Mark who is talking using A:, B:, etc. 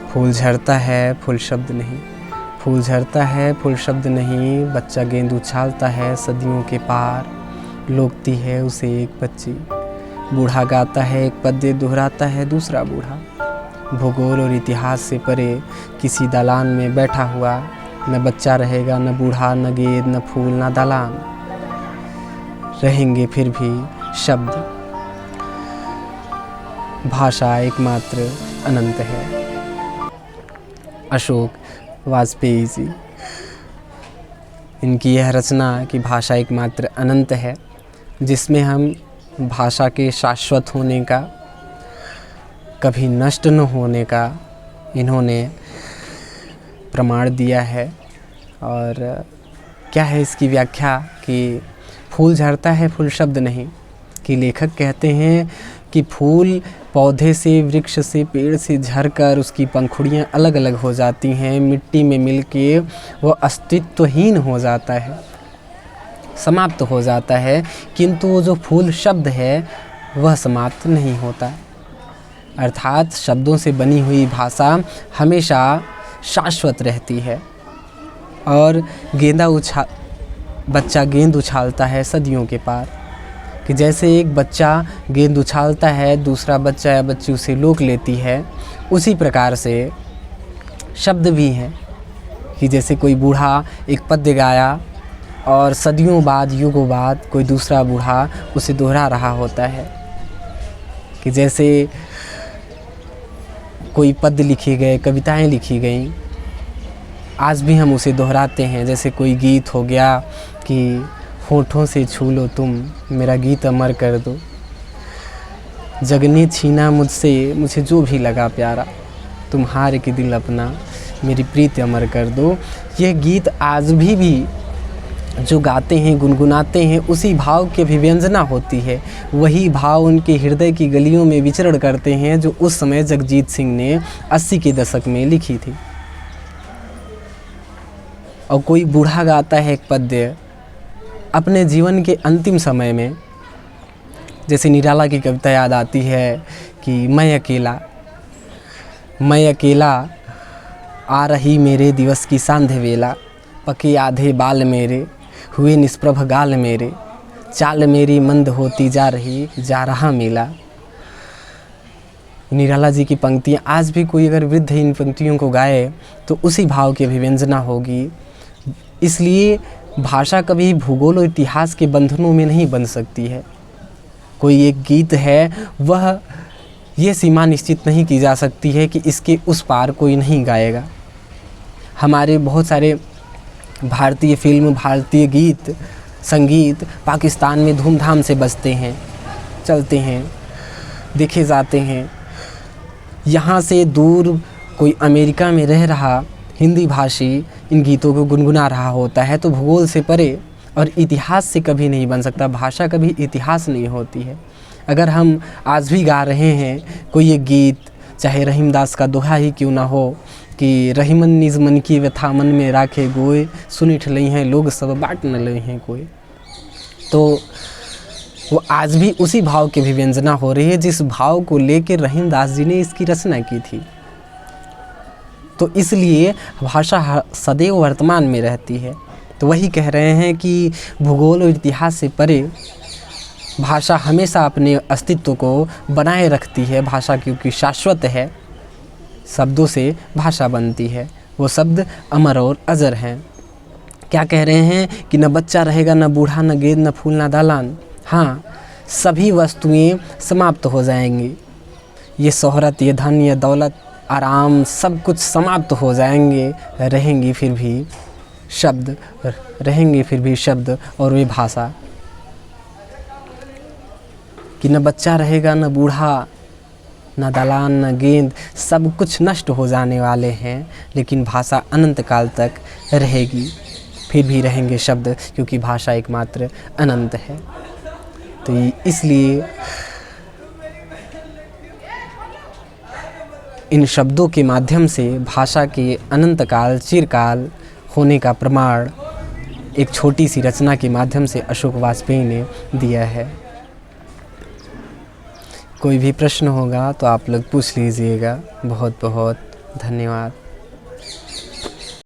A: फूल झड़ता है फूल शब्द नहीं, फूल झड़ता है फूल शब्द नहीं, बच्चा गेंद उछालता है सदियों के पार, लोकती है उसे एक बच्ची, बूढ़ा गाता है एक पद्य दोहराता है दूसरा बूढ़ा, भूगोल और इतिहास से परे किसी दालान में बैठा हुआ, न बच्चा रहेगा न बूढ़ा न गेंद न फूल न दालान, रहेंगे फिर भी शब्द, भाषा एकमात्र अनंत है। अशोक वाजपेयी जी। इनकी यह रचना कि भाषा एकमात्र अनंत है, जिसमें हम भाषा के शाश्वत होने का, कभी नष्ट न होने का इन्होंने प्रमाण दिया है। और क्या है इसकी व्याख्या कि फूल झड़ता है फूल शब्द नहीं, कि लेखक कहते हैं कि फूल पौधे से, वृक्ष से, पेड़ से झड़कर उसकी पंखुड़ियाँ अलग अलग हो जाती हैं, मिट्टी में मिलके वो अस्तित्वहीन हो जाता है, समाप्त हो जाता है, किंतु वो जो फूल शब्द है वह समाप्त नहीं होता। अर्थात शब्दों से बनी हुई भाषा हमेशा शाश्वत रहती है। और बच्चा गेंद उछालता है सदियों के पार, कि जैसे एक बच्चा गेंद उछालता है, दूसरा बच्चा या बच्ची उसे रोक लेती है, उसी प्रकार से शब्द भी हैं कि जैसे कोई बूढ़ा एक पद्य गाया और सदियों बाद, युगों बाद कोई दूसरा बूढ़ा उसे दोहरा रहा होता है, कि जैसे कोई पद्य लिखे गए, कविताएं लिखी गईं, आज भी हम उसे दोहराते हैं। जैसे कोई गीत हो गया कि होठों से छू लो तुम, मेरा गीत अमर कर दो, जग ने छीना मुझसे, मुझे जो भी लगा प्यारा, तुम हार के दिल अपना, मेरी प्रीत अमर कर दो। यह गीत आज भी जो गाते हैं, गुनगुनाते हैं, उसी भाव की अभिव्यंजना होती है। वही भाव उनके हृदय की गलियों में विचरण करते हैं जो उस समय जगजीत सिंह ने 80 के दशक में लिखी थी। और कोई बूढ़ा गाता है एक पद्य अपने जीवन के अंतिम समय में, जैसे निराला की कविता याद आती है कि मैं अकेला आ रही मेरे दिवस की सांध्य वेला, पके आधे बाल मेरे, हुए निष्प्रभ गाल मेरे, चाल मेरी मंद होती जा रहा मेला। निराला जी की पंक्तियाँ आज भी कोई अगर वृद्ध इन पंक्तियों को गाए तो उसी भाव की अभिव्यंजना होगी। इसलिए भाषा कभी भूगोल और इतिहास के बंधनों में नहीं बन सकती है। कोई एक गीत है, वह ये सीमा निश्चित नहीं की जा सकती है कि इसके उस पार कोई नहीं गाएगा। हमारे बहुत सारे भारतीय फिल्म, भारतीय गीत, संगीत पाकिस्तान में धूमधाम से बजते हैं, चलते हैं, देखे जाते हैं। यहाँ से दूर कोई अमेरिका में रह रहा हिंदी भाषी इन गीतों को गुनगुना रहा होता है, तो भूगोल से परे और इतिहास से कभी नहीं बन सकता। भाषा कभी इतिहास नहीं होती है। अगर हम आज भी गा रहे हैं कोई एक गीत, चाहे रहीमदास का दोहा ही क्यों ना हो कि रहीमन निज मन की व्यथा मन में राखे गोए, सुनिठ लई हैं लोग सब बाट न लई हैं कोई, तो वो आज भी उसी भाव की अभिव्यंजना हो रही है जिस भाव को लेकर रहीमदास जी ने इसकी रचना की थी। तो इसलिए भाषा सदैव वर्तमान में रहती है। तो वही कह रहे हैं कि भूगोल और इतिहास से परे भाषा हमेशा अपने अस्तित्व को बनाए रखती है। भाषा क्योंकि शाश्वत है, शब्दों से भाषा बनती है, वो शब्द अमर और अजर हैं। क्या कह रहे हैं कि न बच्चा रहेगा, न बूढ़ा, न गेंद, न फूल, न दालान। हाँ, सभी वस्तुएं समाप्त हो जाएंगी। ये शोहरत, ये धन, ये दौलत, आराम, सब कुछ समाप्त हो जाएंगे। रहेंगी फिर भी शब्द और वे भाषा। कि न बच्चा रहेगा, न बूढ़ा, न दालान, न गेंद, सब कुछ नष्ट हो जाने वाले हैं, लेकिन भाषा अनंत काल तक रहेगी। फिर भी रहेंगे शब्द, क्योंकि भाषा एकमात्र अनंत है। तो इसलिए इन शब्दों के माध्यम से भाषा के अनंत काल, चिरकाल होने का प्रमाण एक छोटी सी रचना के माध्यम से अशोक वाजपेयी ने दिया है। कोई भी प्रश्न होगा तो आप लोग पूछ लीजिएगा। बहुत बहुत धन्यवाद।